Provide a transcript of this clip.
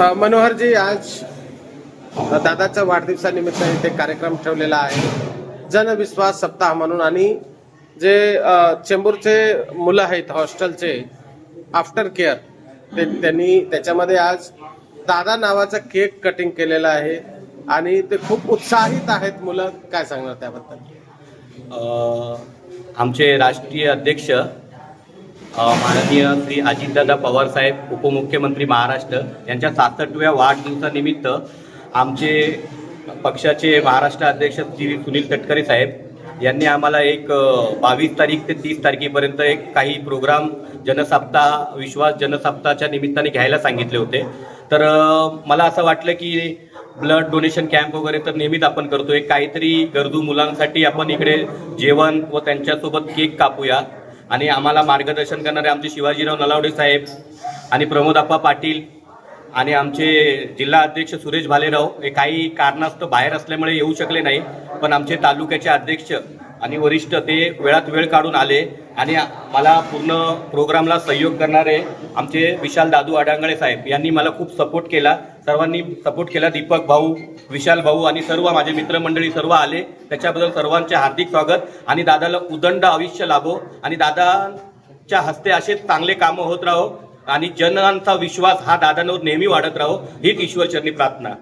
मनोहरजी, आज दादाच्या वाढदिवसानिमित्त इथे कार्यक्रम ठेवलेला आहे, जनविश्वास सप्ताह म्हणून. आणि जे चेंबूरचे मुलं आहेत हॉस्टेलचे आफ्टर केअर, त्यांनी त्याच्यामध्ये आज दादा नावाचा केक कटिंग केलेला आहे आणि ते खूप उत्साहित आहेत मुलं. काय सांगणार त्याबद्दल? आमचे राष्ट्रीय अध्यक्ष माननीय श्री अजितदादा पवार साहेब, उपमुख्यमंत्री महाराष्ट्र यांच्या 66व्या वाढदिवसानिमित्त आमचे पक्षाचे महाराष्ट्र अध्यक्ष श्री सुनील तटकरे साहेब यांनी आम्हाला एक 22 तारीख ते 30 तारखेपर्यंत एक काही प्रोग्राम जनसप्ताह, विश्वास जनसप्ताहाच्या निमित्ताने घ्यायला सांगितले होते. तर मला असं वाटलं की ब्लड डोनेशन कॅम्प वगैरे तर नेहमीच आपण करतोय, काहीतरी गरजू मुलांसाठी आपण इकडे जेवण व त्यांच्यासोबत केक कापूया. आणि आम्हाला मार्गदर्शन करणारे आमचे शिवाजीराव नलावडे साहेब आणि प्रमोदप्पा पाटील आणि आमचे जिल्हा अध्यक्ष सुरेश भालेराव हे काही कारणास्तव बाहेर असल्यामुळे येऊ शकले नाही, पण आमचे तालुक्याचे अध्यक्ष आणि वरिष्ठ ते वेळात वेळ काढून आले. आणि मला पूर्ण प्रोग्रामला सहयोग करणारे आमचे विशाल दादू अडांगळे साहेब यांनी मला खूप सपोर्ट केला, सर्वांनी सपोर्ट केला. दीपक भाऊ, विशाल भाऊ आणि सर्व माझे मित्रमंडळी सर्व आले, त्याच्याबद्दल सर्वांचे हार्दिक स्वागत. आणि दादाला उदंड आयुष्य लाभो आणि दादाच्या हस्ते असे चांगले कामं होत राहो आणि जनांचा विश्वास हा दादांवर नेहमी वाढत राहो, हीच ईश्वरचरणी प्रार्थना.